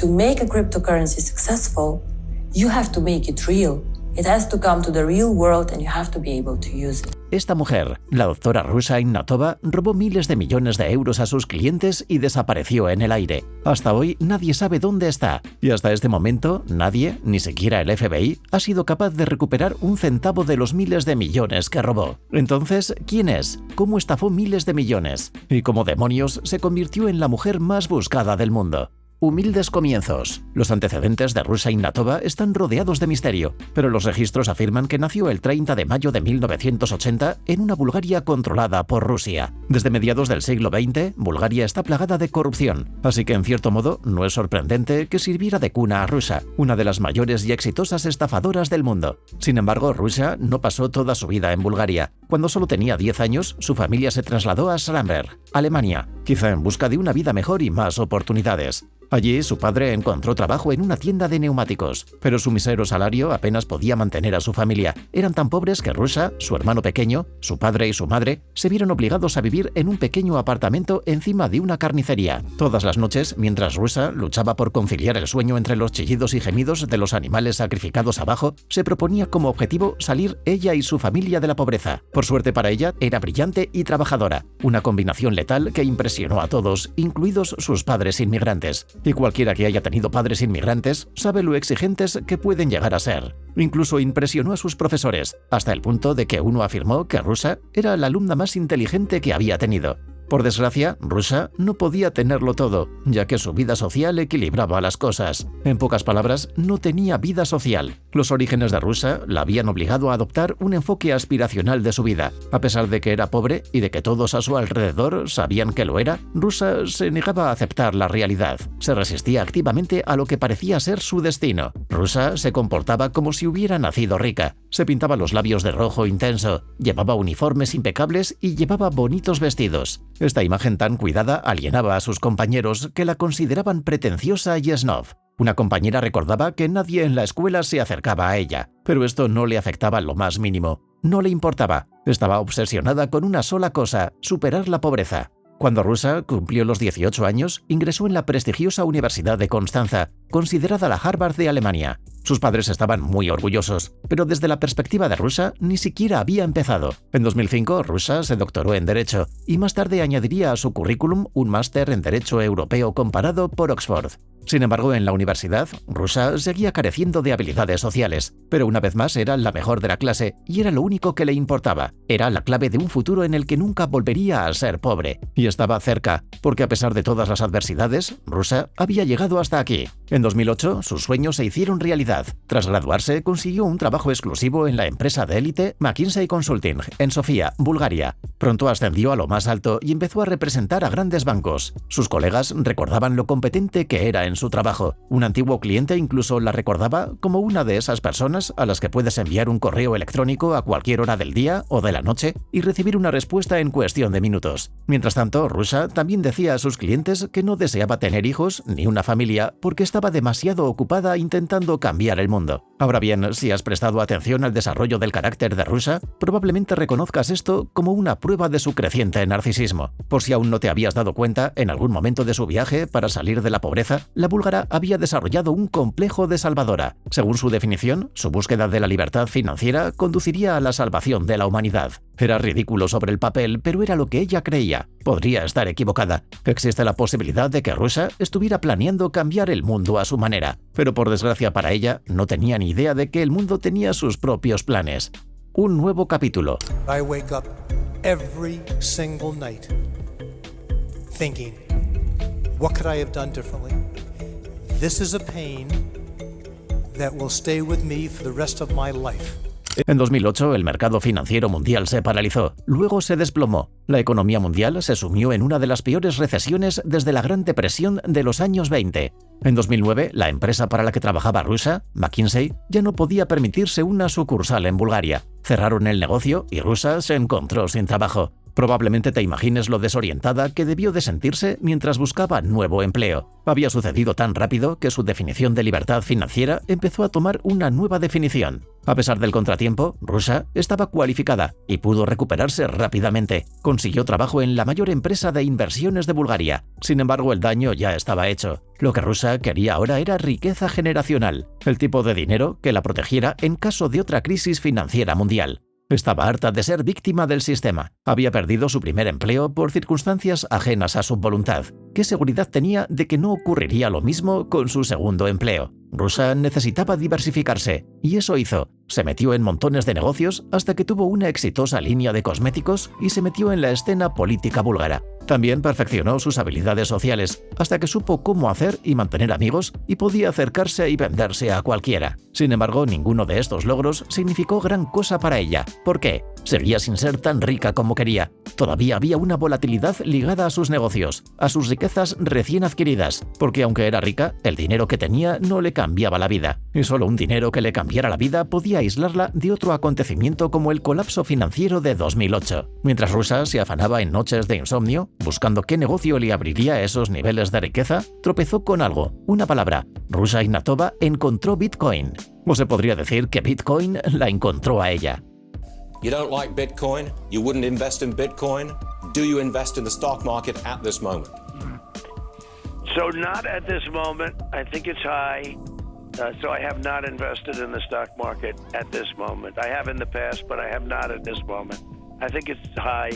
to make a cryptocurrency successful, you have to make it real. It has to come to the real world and you have to be able to use it. Esta mujer, la doctora Rusa Ignatova, robó miles de millones de euros a sus clientes y desapareció en el aire. Hasta hoy nadie sabe dónde está. Y hasta este momento nadie, ni siquiera el FBI, ha sido capaz de recuperar un centavo de los miles de millones que robó. Entonces, ¿quién es? ¿Cómo estafó miles de millones? ¿Y cómo demonios se convirtió en la mujer más buscada del mundo? Humildes comienzos. Los antecedentes de Rusa Ignatova están rodeados de misterio, pero los registros afirman que nació el 30 de mayo de 1980 en una Bulgaria controlada por Rusia. Desde mediados del siglo XX, Bulgaria está plagada de corrupción, así que en cierto modo no es sorprendente que sirviera de cuna a Rusa, una de las mayores y exitosas estafadoras del mundo. Sin embargo, Rusa no pasó toda su vida en Bulgaria. Cuando solo tenía 10 años, su familia se trasladó a Schramberg, Alemania, quizá en busca de una vida mejor y más oportunidades. Allí su padre encontró trabajo en una tienda de neumáticos, pero su mísero salario apenas podía mantener a su familia. Eran tan pobres que Rusa, su hermano pequeño, su padre y su madre se vieron obligados a vivir en un pequeño apartamento encima de una carnicería. Todas las noches, mientras Rusa luchaba por conciliar el sueño entre los chillidos y gemidos de los animales sacrificados abajo, se proponía como objetivo salir ella y su familia de la pobreza. Por suerte para ella, era brillante y trabajadora, una combinación letal que impresionó a todos, incluidos sus padres inmigrantes. Y cualquiera que haya tenido padres inmigrantes sabe lo exigentes que pueden llegar a ser. Incluso impresionó a sus profesores, hasta el punto de que uno afirmó que Rusa era la alumna más inteligente que había tenido. Por desgracia, Rusa no podía tenerlo todo, ya que su vida social equilibraba las cosas. En pocas palabras, no tenía vida social. Los orígenes de Rusa la habían obligado a adoptar un enfoque aspiracional de su vida. A pesar de que era pobre y de que todos a su alrededor sabían que lo era, Rusa se negaba a aceptar la realidad. Se resistía activamente a lo que parecía ser su destino. Rusa se comportaba como si hubiera nacido rica. Se pintaba los labios de rojo intenso, llevaba uniformes impecables y llevaba bonitos vestidos. Esta imagen tan cuidada alienaba a sus compañeros que la consideraban pretenciosa y snob. Una compañera recordaba que nadie en la escuela se acercaba a ella, pero esto no le afectaba lo más mínimo. No le importaba. Estaba obsesionada con una sola cosa: superar la pobreza. Cuando Rusa cumplió los 18 años, ingresó en la prestigiosa Universidad de Constanza, considerada la Harvard de Alemania. Sus padres estaban muy orgullosos, pero desde la perspectiva de Rusa ni siquiera había empezado. En 2005, Rusa se doctoró en Derecho y más tarde añadiría a su currículum un máster en Derecho Europeo Comparado por Oxford. Sin embargo, en la universidad, Rusa seguía careciendo de habilidades sociales, pero una vez más era la mejor de la clase y era lo único que le importaba. Era la clave de un futuro en el que nunca volvería a ser pobre. Y estaba cerca, porque a pesar de todas las adversidades, Rusa había llegado hasta aquí. En 2008, sus sueños se hicieron realidad. Tras graduarse, consiguió un trabajo exclusivo en la empresa de élite McKinsey Consulting, en Sofía, Bulgaria. Pronto ascendió a lo más alto y empezó a representar a grandes bancos. Sus colegas recordaban lo competente que era en su trabajo. Un antiguo cliente incluso la recordaba como una de esas personas a las que puedes enviar un correo electrónico a cualquier hora del día o de la noche y recibir una respuesta en cuestión de minutos. Mientras tanto, Rusa también decía a sus clientes que no deseaba tener hijos ni una familia porque estaba demasiado ocupada intentando cambiar el mundo. Ahora bien, si has prestado atención al desarrollo del carácter de Rusa, probablemente reconozcas esto como una prueba de su creciente narcisismo. Por si aún no te habías dado cuenta, en algún momento de su viaje para salir de la pobreza, la búlgara había desarrollado un complejo de salvadora. Según su definición, su búsqueda de la libertad financiera conduciría a la salvación de la humanidad. Era ridículo sobre el papel, pero era lo que ella creía. Podría estar equivocada. Existe la posibilidad de que Rusa estuviera planeando cambiar el mundo a su manera, pero por desgracia para ella, no tenía ni idea de que el mundo tenía sus propios planes. Un nuevo capítulo. I wake up every single night thinking, what could I have done differently? This is a pain that will stay with me for the rest of my life. En 2008, el mercado financiero mundial se paralizó, luego se desplomó. La economía mundial se sumió en una de las peores recesiones desde la Gran Depresión de los años 20. En 2009, la empresa para la que trabajaba Rusa, McKinsey, ya no podía permitirse una sucursal en Bulgaria. Cerraron el negocio y Rusa se encontró sin trabajo. Probablemente te imagines lo desorientada que debió de sentirse mientras buscaba nuevo empleo. Había sucedido tan rápido que su definición de libertad financiera empezó a tomar una nueva definición. A pesar del contratiempo, Russia estaba cualificada y pudo recuperarse rápidamente. Consiguió trabajo en la mayor empresa de inversiones de Bulgaria. Sin embargo, el daño ya estaba hecho. Lo que Russia quería ahora era riqueza generacional, el tipo de dinero que la protegiera en caso de otra crisis financiera mundial. Estaba harta de ser víctima del sistema. Había perdido su primer empleo por circunstancias ajenas a su voluntad. ¿Qué seguridad tenía de que no ocurriría lo mismo con su segundo empleo? Russia necesitaba diversificarse, y eso hizo. Se metió en montones de negocios hasta que tuvo una exitosa línea de cosméticos y se metió en la escena política búlgara. También perfeccionó sus habilidades sociales, hasta que supo cómo hacer y mantener amigos y podía acercarse y venderse a cualquiera. Sin embargo, ninguno de estos logros significó gran cosa para ella. ¿Por qué? Seguía sin ser tan rica como quería. Todavía había una volatilidad ligada a sus negocios, a sus riquezas recién adquiridas, porque aunque era rica, el dinero que tenía no le cambiaba la vida. Y solo un dinero que le cambiara la vida podía aislarla de otro acontecimiento como el colapso financiero de 2008. Mientras Russia se afanaba en noches de insomnio, buscando qué negocio le abriría esos niveles de riqueza, tropezó con algo, una palabra. Russia Ignatova encontró Bitcoin. O se podría decir que Bitcoin la encontró a ella. You don't like Bitcoin? You wouldn't invest in Bitcoin? Do you invest in the stock market at this moment? So not at this moment. I think it's high. So I have not invested in the stock market at this moment. I have in the past, but I have not at this moment. I think it's high.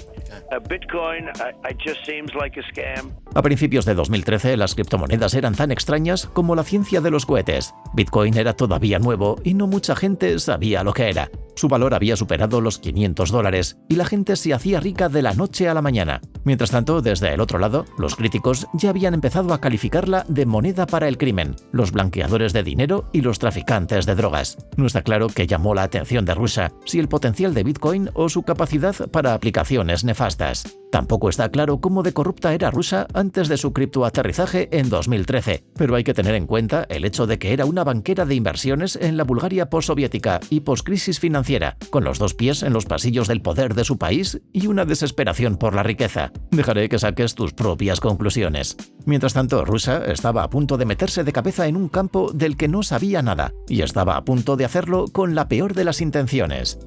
Bitcoin, it just seems like a scam. A principios de 2013, las criptomonedas eran tan extrañas como la ciencia de los cohetes. Bitcoin era todavía nuevo y no mucha gente sabía lo que era. Su valor había superado los $500 y la gente se hacía rica de la noche a la mañana. Mientras tanto, desde el otro lado, los críticos ya habían empezado a calificarla de moneda para el crimen, los blanqueadores de dinero y los traficantes de drogas. No está claro qué llamó la atención de Russia, si el potencial de Bitcoin o su capacidad para aplicaciones nefastas. Tampoco está claro cómo de corrupta era Russia antes de su criptoaterrizaje en 2013, pero hay que tener en cuenta el hecho de que era una banquera de inversiones en la Bulgaria postsoviética y poscrisis financiera, con los dos pies en los pasillos del poder de su país y una desesperación por la riqueza. Dejaré que saques tus propias conclusiones. Mientras tanto, Russia estaba a punto de meterse de cabeza en un campo del que no sabía nada, y estaba a punto de hacerlo con la peor de las intenciones: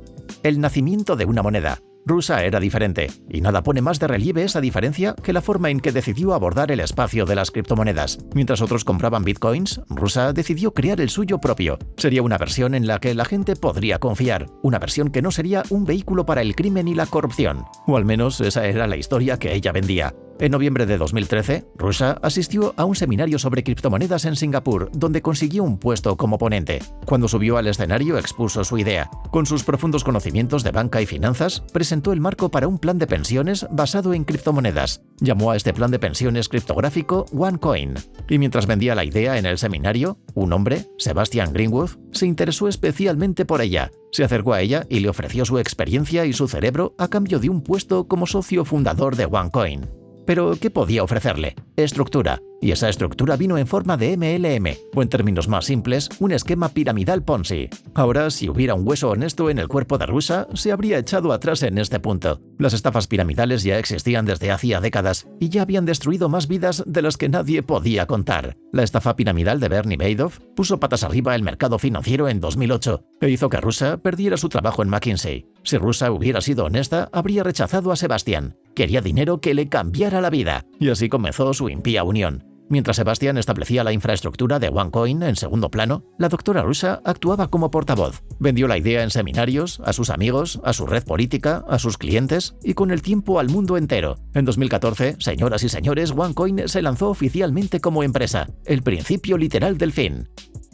el nacimiento de una moneda. Russia era diferente, y nada pone más de relieve esa diferencia que la forma en que decidió abordar el espacio de las criptomonedas. Mientras otros compraban bitcoins, Russia decidió crear el suyo propio. Sería una versión en la que la gente podría confiar, una versión que no sería un vehículo para el crimen y la corrupción. O al menos esa era la historia que ella vendía. En noviembre de 2013, Russia asistió a un seminario sobre criptomonedas en Singapur, donde consiguió un puesto como ponente. Cuando subió al escenario, expuso su idea. Con sus profundos conocimientos de banca y finanzas, presentó el marco para un plan de pensiones basado en criptomonedas. Llamó a este plan de pensiones criptográfico OneCoin. Y mientras vendía la idea en el seminario, un hombre, Sebastian Greenwood, se interesó especialmente por ella. Se acercó a ella y le ofreció su experiencia y su cerebro a cambio de un puesto como socio fundador de OneCoin. Pero, ¿qué podía ofrecerle? Estructura. Y esa estructura vino en forma de MLM, o en términos más simples, un esquema piramidal Ponzi. Ahora, si hubiera un hueso honesto en el cuerpo de Russia, se habría echado atrás en este punto. Las estafas piramidales ya existían desde hacía décadas, y ya habían destruido más vidas de las que nadie podía contar. La estafa piramidal de Bernie Madoff puso patas arriba el mercado financiero en 2008, e hizo que Russia perdiera su trabajo en McKinsey. Si Russia hubiera sido honesta, habría rechazado a Sebastian. Quería dinero que le cambiara la vida, y así comenzó su impía unión. Mientras Sebastian establecía la infraestructura de OneCoin en segundo plano, la doctora Russia actuaba como portavoz. Vendió la idea en seminarios, a sus amigos, a su red política, a sus clientes y con el tiempo al mundo entero. En 2014, señoras y señores, OneCoin se lanzó oficialmente como empresa, el principio literal del fin.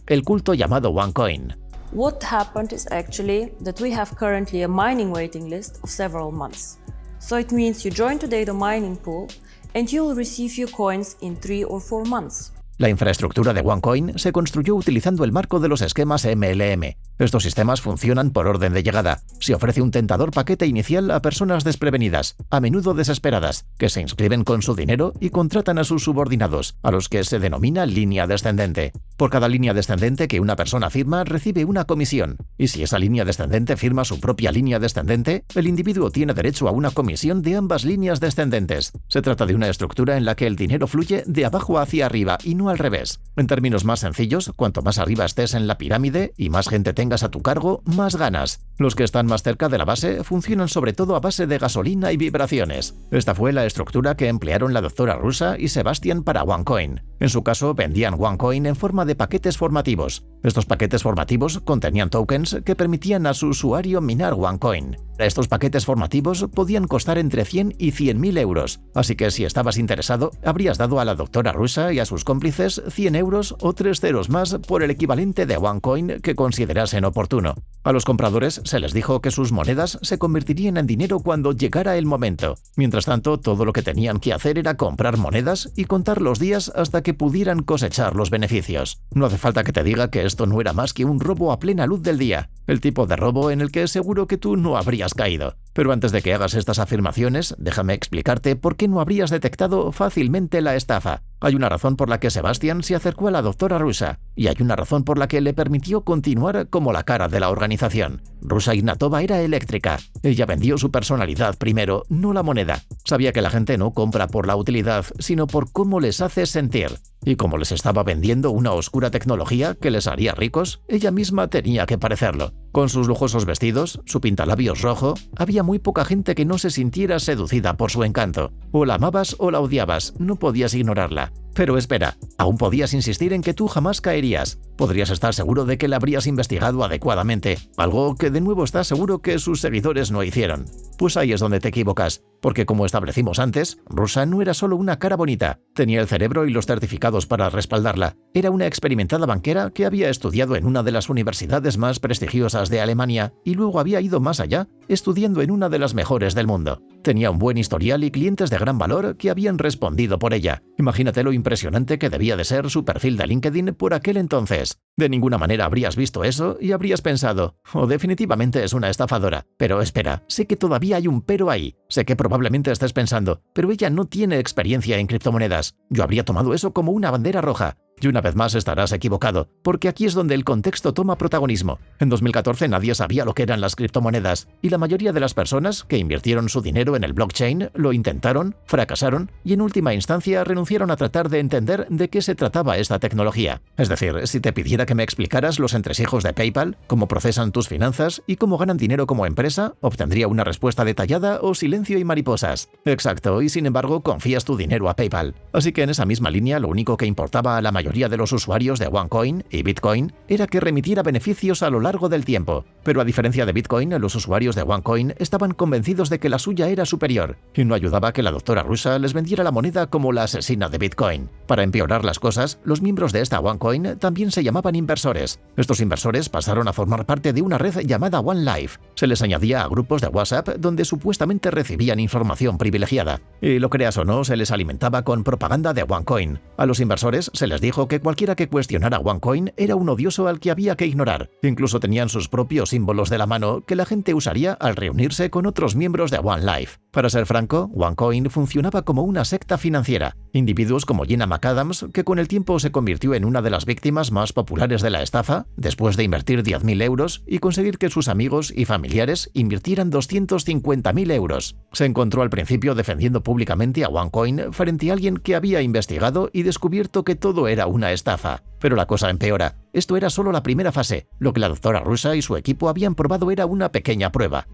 El culto llamado OneCoin. What happened is actually that we have currently a mining waiting list of several months. So it means you join today the mining pool and you will receive your coins in 3 or 4 months. La infraestructura de OneCoin se construyó utilizando el marco de los esquemas MLM. Estos sistemas funcionan por orden de llegada. Se ofrece un tentador paquete inicial a personas desprevenidas, a menudo desesperadas, que se inscriben con su dinero y contratan a sus subordinados, a los que se denomina línea descendente. Por cada línea descendente que una persona firma, recibe una comisión. Y si esa línea descendente firma su propia línea descendente, el individuo tiene derecho a una comisión de ambas líneas descendentes. Se trata de una estructura en la que el dinero fluye de abajo hacia arriba y no al revés. En términos más sencillos, cuanto más arriba estés en la pirámide y más gente tengas a tu cargo, más ganas. Los que están más cerca de la base funcionan sobre todo a base de gasolina y vibraciones. Esta fue la estructura que emplearon la doctora Rusa y Sebastian para OneCoin. En su caso, vendían OneCoin en forma de paquetes formativos. Estos paquetes formativos contenían tokens que permitían a su usuario minar OneCoin. Estos paquetes formativos podían costar entre 100 y 100.000 euros, así que si estabas interesado, habrías dado a la doctora Rusa y a sus cómplices 100 euros o 3 ceros más por el equivalente de OneCoin que considerasen oportuno. A los compradores se les dijo que sus monedas se convertirían en dinero cuando llegara el momento. Mientras tanto, todo lo que tenían que hacer era comprar monedas y contar los días hasta que pudieran cosechar los beneficios. No hace falta que te diga que esto no era más que un robo a plena luz del día, el tipo de robo en el que seguro que tú no habrías caído. Pero antes de que hagas estas afirmaciones, déjame explicarte por qué no habrías detectado fácilmente la estafa. Hay una razón por la que Sebastian se acercó a la doctora Rusa, y hay una razón por la que le permitió continuar como la cara de la organización. Rusa Ignatova era eléctrica. Ella vendió su personalidad primero, no la moneda. Sabía que la gente no compra por la utilidad, sino por cómo les hace sentir. Y como les estaba vendiendo una oscura tecnología que les haría ricos, ella misma tenía que parecerlo. Con sus lujosos vestidos, su pintalabios rojo, había muy poca gente que no se sintiera seducida por su encanto. O la amabas o la odiabas, no podías ignorarla. Pero espera, aún podías insistir en que tú jamás caerías. Podrías estar seguro de que la habrías investigado adecuadamente, algo que de nuevo estás seguro que sus seguidores no hicieron. Pues ahí es donde te equivocas, porque como establecimos antes, Rusa no era solo una cara bonita, tenía el cerebro y los certificados para respaldarla. Era una experimentada banquera que había estudiado en una de las universidades más prestigiosas de Alemania y luego había ido más allá, estudiando en una de las mejores del mundo. Tenía un buen historial y clientes de gran valor que habían respondido por ella. Imagínate lo impresionante que debía de ser su perfil de LinkedIn por aquel entonces. De ninguna manera habrías visto eso y habrías pensado, definitivamente es una estafadora. Pero espera, sé que todavía hay un pero ahí. Sé que probablemente estés pensando, pero ella no tiene experiencia en criptomonedas. Yo habría tomado eso como una bandera roja. Y una vez más estarás equivocado, porque aquí es donde el contexto toma protagonismo. En 2014 nadie sabía lo que eran las criptomonedas, y la mayoría de las personas que invirtieron su dinero en el blockchain lo intentaron, fracasaron y en última instancia renunciaron a tratar de entender de qué se trataba esta tecnología. Es decir, si te pidiera que me explicaras los entresijos de PayPal, cómo procesan tus finanzas y cómo ganan dinero como empresa, obtendría una respuesta detallada o silencio y mariposas. Exacto, y sin embargo confías tu dinero a PayPal. Así que en esa misma línea lo único que importaba a la mayoría de los usuarios de OneCoin y Bitcoin era que remitiera beneficios a lo largo del tiempo. Pero a diferencia de Bitcoin, los usuarios de OneCoin estaban convencidos de que la suya era superior, y no ayudaba que la doctora Rusa les vendiera la moneda como la asesina de Bitcoin. Para empeorar las cosas, los miembros de esta OneCoin también se llamaban inversores. Estos inversores pasaron a formar parte de una red llamada OneLife. Se les añadía a grupos de WhatsApp donde supuestamente recibían información privilegiada. Y lo creas o no, se les alimentaba con propaganda de OneCoin. A los inversores se les dijo que cualquiera que cuestionara OneCoin era un odioso al que había que ignorar. Incluso tenían sus propios símbolos de la mano que la gente usaría al reunirse con otros miembros de OneLife. Para ser franco, OneCoin funcionaba como una secta financiera. Individuos como Gina McAdams, que con el tiempo se convirtió en una de las víctimas más populares de la estafa, después de invertir 10.000 euros y conseguir que sus amigos y familiares invirtieran 250.000 euros. Se encontró al principio defendiendo públicamente a OneCoin frente a alguien que había investigado y descubierto que todo era una estafa. Pero la cosa empeora. Esto era solo la primera fase. Lo que la doctora Rusa y su equipo habían probado era una pequeña prueba.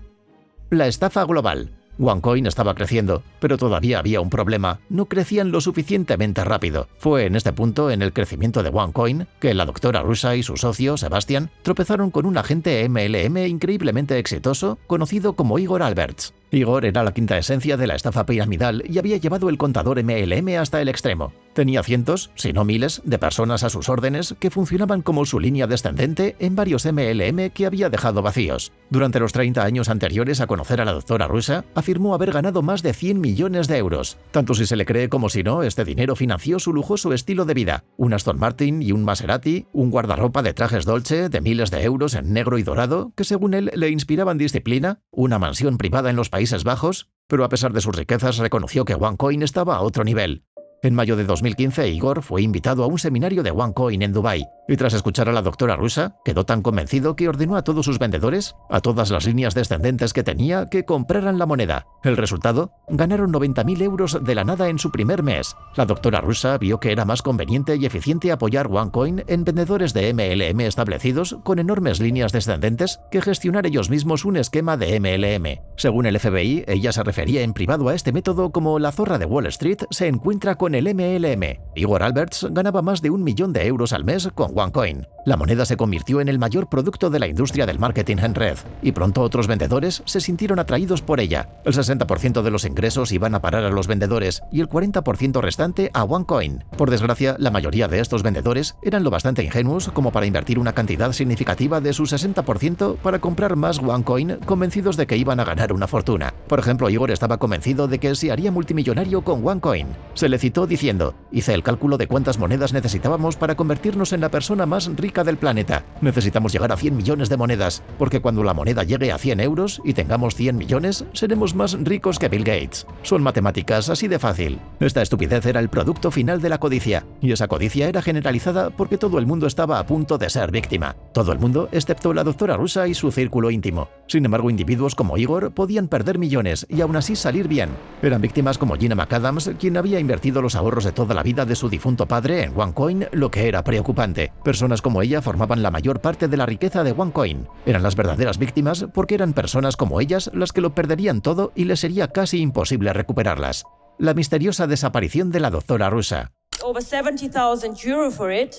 La estafa global. OneCoin estaba creciendo, pero todavía había un problema. No crecían lo suficientemente rápido. Fue en este punto, en el crecimiento de OneCoin, que la doctora Rusa y su socio, Sebastian, tropezaron con un agente MLM increíblemente exitoso, conocido como Igor Alberts. Igor era la quinta esencia de la estafa piramidal y había llevado el contador MLM hasta el extremo. Tenía cientos, si no miles, de personas a sus órdenes que funcionaban como su línea descendente en varios MLM que había dejado vacíos. Durante los 30 años anteriores a conocer a la doctora Rusa, afirmó haber ganado más de 100 millones de euros. Tanto si se le cree como si no, este dinero financió su lujoso estilo de vida. Un Aston Martin y un Maserati, un guardarropa de trajes Dolce de miles de euros en negro y dorado, que según él le inspiraban disciplina, una mansión privada en los Países Bajos, pero a pesar de sus riquezas reconoció que OneCoin estaba a otro nivel. En mayo de 2015, Igor fue invitado a un seminario de OneCoin en Dubái, y tras escuchar a la doctora rusa, quedó tan convencido que ordenó a todos sus vendedores, a todas las líneas descendentes que tenía, que compraran la moneda. El resultado, ganaron 90.000 euros de la nada en su primer mes. La doctora rusa vio que era más conveniente y eficiente apoyar OneCoin en vendedores de MLM establecidos con enormes líneas descendentes que gestionar ellos mismos un esquema de MLM. Según el FBI, ella se refería en privado a este método como la zorra de Wall Street se encuentra con el MLM. Igor Alberts ganaba más de 1 millón de euros al mes con OneCoin. La moneda se convirtió en el mayor producto de la industria del marketing en red, y pronto otros vendedores se sintieron atraídos por ella. El 60% de los ingresos iban a parar a los vendedores y el 40% restante a OneCoin. Por desgracia, la mayoría de estos vendedores eran lo bastante ingenuos como para invertir una cantidad significativa de su 60% para comprar más OneCoin, convencidos de que iban a ganar una fortuna. Por ejemplo, Igor estaba convencido de que se haría multimillonario con OneCoin. Se le citó diciendo: "Hice el cálculo de cuántas monedas necesitábamos para convertirnos en la persona más rica del planeta. Necesitamos llegar a 100 millones de monedas, porque cuando la moneda llegue a 100 euros y tengamos 100 millones, seremos más ricos que Bill Gates. Son matemáticas así de fácil". Esta estupidez era el producto final de la codicia, y esa codicia era generalizada porque todo el mundo estaba a punto de ser víctima. Todo el mundo, excepto la doctora rusa y su círculo íntimo. Sin embargo, individuos como Igor podían perder millones y aún así salir bien. Eran víctimas como Gina McAdams, quien había invertido los ahorros de toda la vida de su difunto padre en OneCoin, lo que era preocupante. Personas como ella formaban la mayor parte de la riqueza de OneCoin. Eran las verdaderas víctimas porque eran personas como ellas las que lo perderían todo y les sería casi imposible recuperarlas. La misteriosa desaparición de la doctora rusa. Over 70,000 euro for it.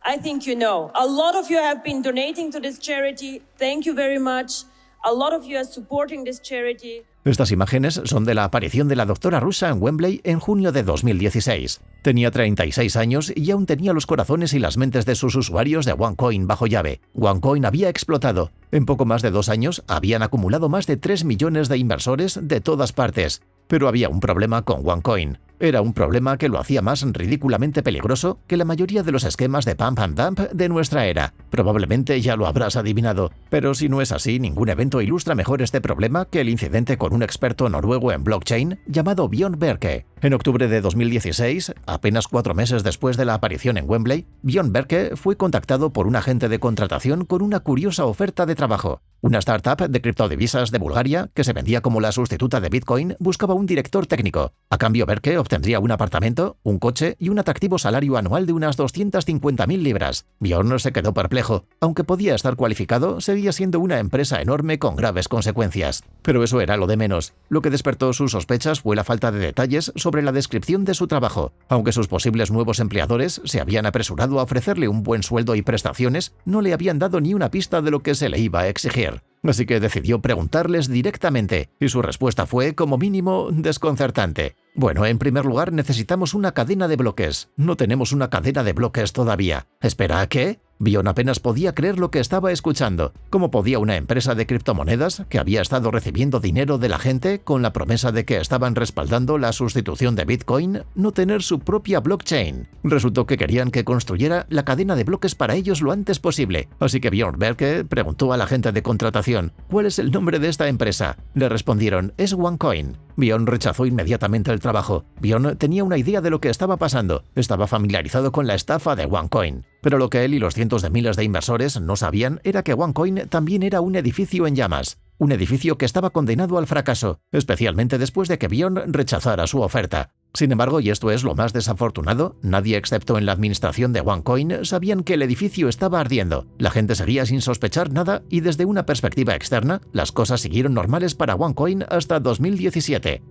I think you know. A lot of you have been donating to this charity. Thank you very much. A lot of you are supporting this charity. Estas imágenes son de la aparición de la doctora rusa en Wembley en junio de 2016. Tenía 36 años y aún tenía los corazones y las mentes de sus usuarios de OneCoin bajo llave. OneCoin había explotado. En poco más de 2 años habían acumulado más de 3 millones de inversores de todas partes. Pero había un problema con OneCoin. Era un problema que lo hacía más ridículamente peligroso que la mayoría de los esquemas de pump and dump de nuestra era. Probablemente ya lo habrás adivinado, pero si no es así, ningún evento ilustra mejor este problema que el incidente con un experto noruego en blockchain llamado Bjørn Berke. En octubre de 2016, apenas 4 meses después de la aparición en Wembley, Bjørn Berke fue contactado por un agente de contratación con una curiosa oferta de trabajo. Una startup de criptodivisas de Bulgaria, que se vendía como la sustituta de Bitcoin, buscaba un director técnico. A cambio, Berke obtendría un apartamento, un coche y un atractivo salario anual de unas 250.000 libras. Bjørn se quedó perplejo. Aunque podía estar cualificado, seguía siendo una empresa enorme con graves consecuencias. Pero eso era lo de menos. Lo que despertó sus sospechas fue la falta de detalles sobre la descripción de su trabajo. Aunque sus posibles nuevos empleadores se habían apresurado a ofrecerle un buen sueldo y prestaciones, no le habían dado ni una pista de lo que se le iba a exigir. Así que decidió preguntarles directamente, y su respuesta fue, como mínimo, desconcertante. Bueno, en primer lugar, necesitamos una cadena de bloques. No tenemos una cadena de bloques todavía. ¿Espera a qué? Bjørn apenas podía creer lo que estaba escuchando. ¿Cómo podía una empresa de criptomonedas, que había estado recibiendo dinero de la gente con la promesa de que estaban respaldando la sustitución de Bitcoin, no tener su propia blockchain? Resultó que querían que construyera la cadena de bloques para ellos lo antes posible. Así que Bjørn Berke preguntó al agente de contratación: ¿cuál es el nombre de esta empresa? Le respondieron: es OneCoin. Bjørn rechazó inmediatamente el trabajo. Bjørn tenía una idea de lo que estaba pasando. Estaba familiarizado con la estafa de OneCoin. Pero lo que él y los cientos de miles de inversores no sabían era que OneCoin también era un edificio en llamas. Un edificio que estaba condenado al fracaso, especialmente después de que Bjørn rechazara su oferta. Sin embargo, y esto es lo más desafortunado, nadie excepto en la administración de OneCoin sabían que el edificio estaba ardiendo. La gente seguía sin sospechar nada y desde una perspectiva externa, las cosas siguieron normales para OneCoin hasta 2017.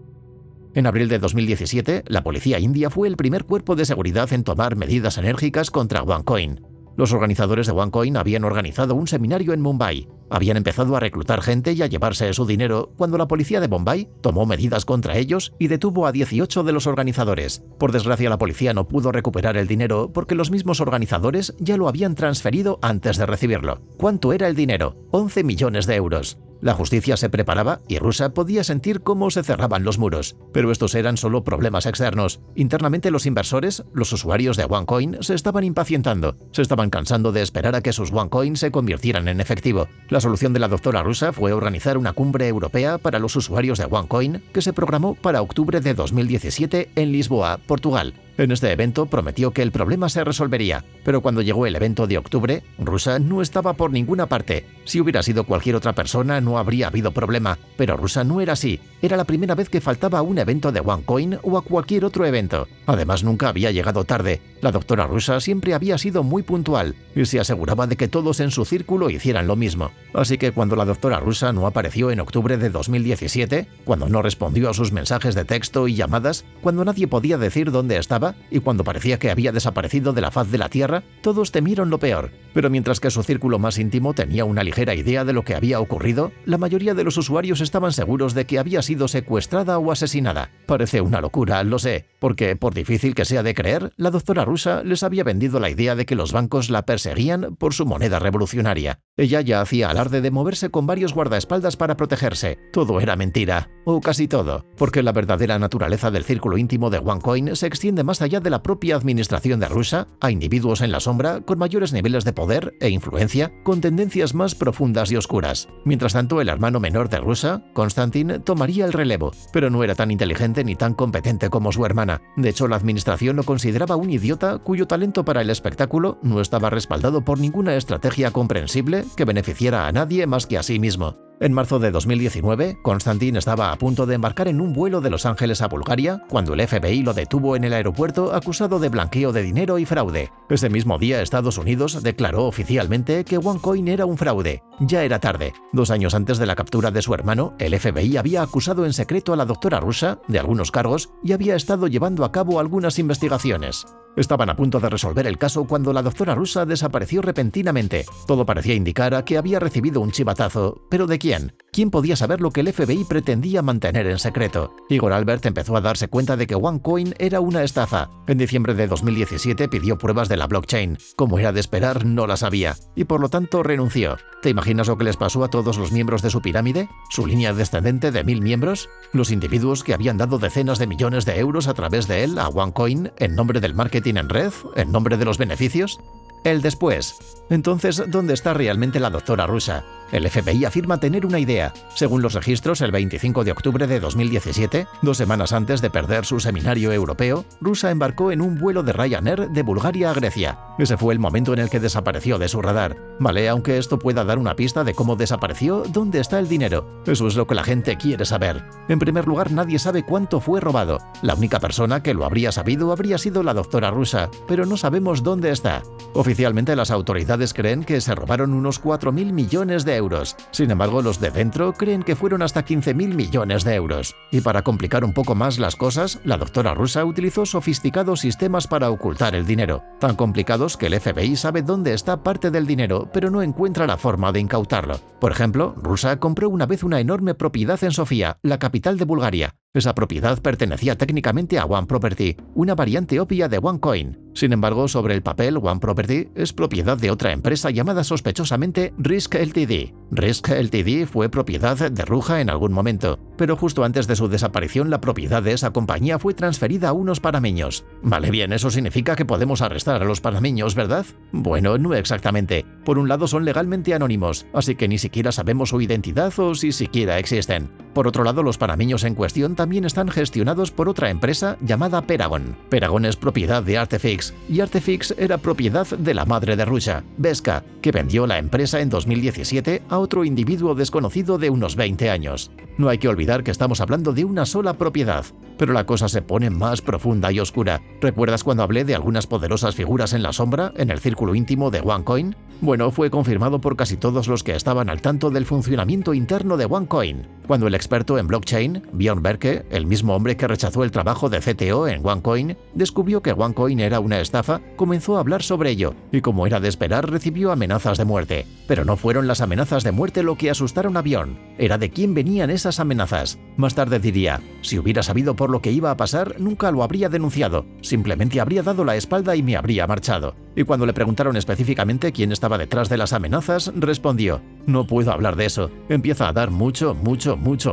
En abril de 2017, la policía india fue el primer cuerpo de seguridad en tomar medidas enérgicas contra OneCoin. Los organizadores de OneCoin habían organizado un seminario en Mumbai. Habían empezado a reclutar gente y a llevarse su dinero cuando la policía de Bombay tomó medidas contra ellos y detuvo a 18 de los organizadores. Por desgracia, la policía no pudo recuperar el dinero porque los mismos organizadores ya lo habían transferido antes de recibirlo. ¿Cuánto era el dinero? 11 millones de euros. La justicia se preparaba y Rusia podía sentir cómo se cerraban los muros. Pero estos eran solo problemas externos. Internamente los inversores, los usuarios de OneCoin, se estaban impacientando. Se estaban cansando de esperar a que sus OneCoin se convirtieran en efectivo. La solución de la doctora rusa fue organizar una cumbre europea para los usuarios de OneCoin que se programó para octubre de 2017 en Lisboa, Portugal. En este evento prometió que el problema se resolvería, pero cuando llegó el evento de octubre, Rusa no estaba por ninguna parte. Si hubiera sido cualquier otra persona no habría habido problema, pero Rusa no era así. Era la primera vez que faltaba a un evento de OneCoin o a cualquier otro evento. Además, nunca había llegado tarde. La doctora Rusa siempre había sido muy puntual y se aseguraba de que todos en su círculo hicieran lo mismo. Así que cuando la doctora Rusa no apareció en octubre de 2017, cuando no respondió a sus mensajes de texto y llamadas, cuando nadie podía decir dónde estaba y cuando parecía que había desaparecido de la faz de la Tierra, todos temieron lo peor. Pero mientras que su círculo más íntimo tenía una ligera idea de lo que había ocurrido, la mayoría de los usuarios estaban seguros de que había sido secuestrada o asesinada. Parece una locura, lo sé, porque, por difícil que sea de creer, la doctora Rusa les había vendido la idea de que los bancos la perseguían por su moneda revolucionaria. Ella ya hacía alarde de moverse con varios guardaespaldas para protegerse. Todo era mentira, o casi todo, porque la verdadera naturaleza del círculo íntimo de OneCoin se extiende más allá de la propia administración de Rusa a individuos en la sombra con mayores niveles de poder e influencia, con tendencias más profundas y oscuras. Mientras tanto, el hermano menor de Rusa, Konstantin, tomaría el relevo, pero no era tan inteligente ni tan competente como su hermana. De hecho, la administración lo consideraba un idiota cuyo talento para el espectáculo no estaba respaldado por ninguna estrategia comprensible que beneficiara a nadie más que a sí mismo. En marzo de 2019, Konstantin estaba a punto de embarcar en un vuelo de Los Ángeles a Bulgaria cuando el FBI lo detuvo en el aeropuerto acusado de blanqueo de dinero y fraude. Ese mismo día, Estados Unidos declaró oficialmente que OneCoin era un fraude. Ya era tarde. 2 años antes de la captura de su hermano, el FBI había acusado en secreto a la doctora Rusa de algunos cargos y había estado llevando a cabo algunas investigaciones. Estaban a punto de resolver el caso cuando la doctora Rusa desapareció repentinamente. Todo parecía indicar a que había recibido un chivatazo. ¿Pero de quién? ¿Quién podía saber lo que el FBI pretendía mantener en secreto? Igor Albert empezó a darse cuenta de que OneCoin era una estafa. En diciembre de 2017 pidió pruebas de la blockchain. Como era de esperar, no las había, y por lo tanto renunció. ¿Te imaginas lo que les pasó a todos los miembros de su pirámide? ¿Su línea descendente de 1000 miembros? ¿Los individuos que habían dado decenas de millones de euros a través de él a OneCoin en nombre del marketing en red, en nombre de los beneficios? El después. Entonces, ¿dónde está realmente la doctora Rusa? El FBI afirma tener una idea. Según los registros, el 25 de octubre de 2017, 2 semanas antes de perder su seminario europeo, Rusa embarcó en un vuelo de Ryanair de Bulgaria a Grecia. Ese fue el momento en el que desapareció de su radar. Vale, aunque esto pueda dar una pista de cómo desapareció, ¿dónde está el dinero? Eso es lo que la gente quiere saber. En primer lugar, nadie sabe cuánto fue robado. La única persona que lo habría sabido habría sido la doctora Rusa, pero no sabemos dónde está. Oficialmente, las autoridades creen que se robaron unos 4.000 millones de euros. Sin embargo, los de dentro creen que fueron hasta 15.000 millones de euros. Y para complicar un poco más las cosas, la doctora Rusa utilizó sofisticados sistemas para ocultar el dinero. Tan complicados que el FBI sabe dónde está parte del dinero, pero no encuentra la forma de incautarlo. Por ejemplo, Rusa compró una vez una enorme propiedad en Sofía, la capital de Bulgaria. Esa propiedad pertenecía técnicamente a OneProperty, una variante obvia de OneCoin. Sin embargo, sobre el papel, OneProperty es propiedad de otra empresa llamada sospechosamente Risk Ltd. Risk Ltd fue propiedad de Ruja en algún momento, pero justo antes de su desaparición la propiedad de esa compañía fue transferida a unos panameños. Vale, bien, eso significa que podemos arrestar a los panameños, ¿verdad? Bueno, no exactamente. Por un lado son legalmente anónimos, así que ni siquiera sabemos su identidad o si siquiera existen. Por otro lado, los panameños en cuestión también están gestionados por otra empresa llamada Peragon. Peragon es propiedad de Artefix, y Artefix era propiedad de la madre de Rusa, Veska, que vendió la empresa en 2017 a otro individuo desconocido de unos 20 años. No hay que olvidar que estamos hablando de una sola propiedad, pero la cosa se pone más profunda y oscura. ¿Recuerdas cuando hablé de algunas poderosas figuras en la sombra, en el círculo íntimo de OneCoin? Bueno, fue confirmado por casi todos los que estaban al tanto del funcionamiento interno de OneCoin. Cuando el experto en blockchain, Björn Berke, el mismo hombre que rechazó el trabajo de CTO en OneCoin, descubrió que OneCoin era una estafa, comenzó a hablar sobre ello, y como era de esperar, recibió amenazas de muerte. Pero no fueron las amenazas de muerte lo que asustaron a Björn, era de quién venían esas amenazas. Más tarde diría, si hubiera sabido por lo que iba a pasar, nunca lo habría denunciado, simplemente habría dado la espalda y me habría marchado. Y cuando le preguntaron específicamente quién estaba detrás de las amenazas, respondió, no puedo hablar de eso, empieza a dar mucho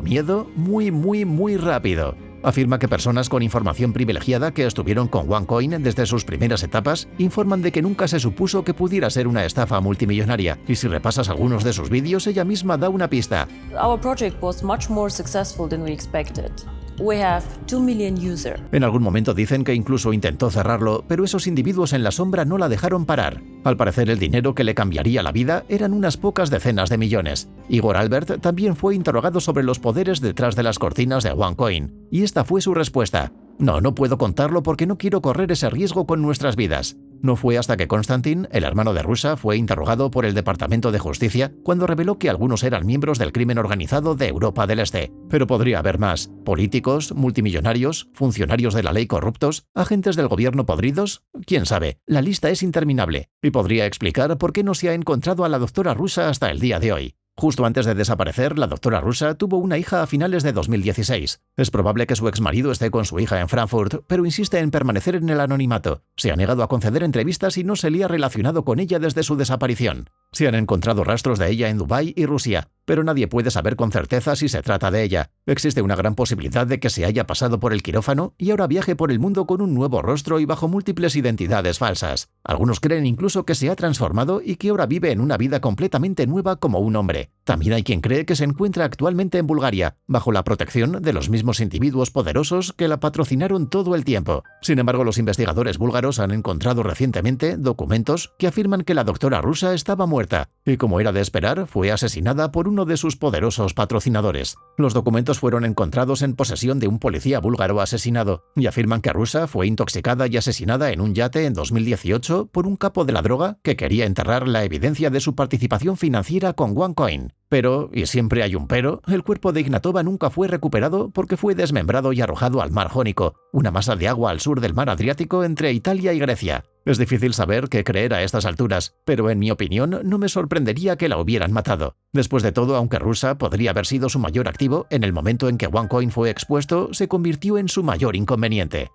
miedo, muy rápido. Afirma que personas con información privilegiada que estuvieron con OneCoin desde sus primeras etapas informan de que nunca se supuso que pudiera ser una estafa multimillonaria, y si repasas algunos de sus vídeos, ella misma da una pista. Our project was much more successful than we expected. we have 2 million users. En algún momento dicen que incluso intentó cerrarlo, pero esos individuos en la sombra no la dejaron parar. Al parecer el dinero que le cambiaría la vida eran unas pocas decenas de millones. Igor Albert también fue interrogado sobre los poderes detrás de las cortinas de OneCoin, y esta fue su respuesta: no puedo contarlo porque no quiero correr ese riesgo con nuestras vidas. No fue hasta que Konstantin, el hermano de Russia, fue interrogado por el Departamento de Justicia cuando reveló que algunos eran miembros del crimen organizado de Europa del Este. Pero podría haber más: políticos, multimillonarios, funcionarios de la ley corruptos, agentes del gobierno podridos. Quién sabe, la lista es interminable y podría explicar por qué no se ha encontrado a la doctora Russia hasta el día de hoy. Justo antes de desaparecer, la doctora Russia tuvo una hija a finales de 2016. Es probable que su exmarido esté con su hija en Frankfurt, pero insiste en permanecer en el anonimato. Se ha negado a conceder entrevistas y no se le ha relacionado con ella desde su desaparición. Se han encontrado rastros de ella en Dubái y Rusia, pero nadie puede saber con certeza si se trata de ella. Existe una gran posibilidad de que se haya pasado por el quirófano y ahora viaje por el mundo con un nuevo rostro y bajo múltiples identidades falsas. Algunos creen incluso que se ha transformado y que ahora vive en una vida completamente nueva como un hombre. También hay quien cree que se encuentra actualmente en Bulgaria, bajo la protección de los mismos individuos poderosos que la patrocinaron todo el tiempo. Sin embargo, los investigadores búlgaros han encontrado recientemente documentos que afirman que la doctora Russia estaba muerta y, como era de esperar, fue asesinada por uno de sus poderosos patrocinadores. Los documentos fueron encontrados en posesión de un policía búlgaro asesinado y afirman que Russia fue intoxicada y asesinada en un yate en 2018 por un capo de la droga que quería enterrar la evidencia de su participación financiera con OneCoin. Pero, y siempre hay un pero, el cuerpo de Ignatova nunca fue recuperado porque fue desmembrado y arrojado al mar Jónico, una masa de agua al sur del mar Adriático entre Italia y Grecia. Es difícil saber qué creer a estas alturas, pero en mi opinión no me sorprendería que la hubieran matado. Después de todo, aunque Russia podría haber sido su mayor activo, en el momento en que OneCoin fue expuesto, se convirtió en su mayor inconveniente.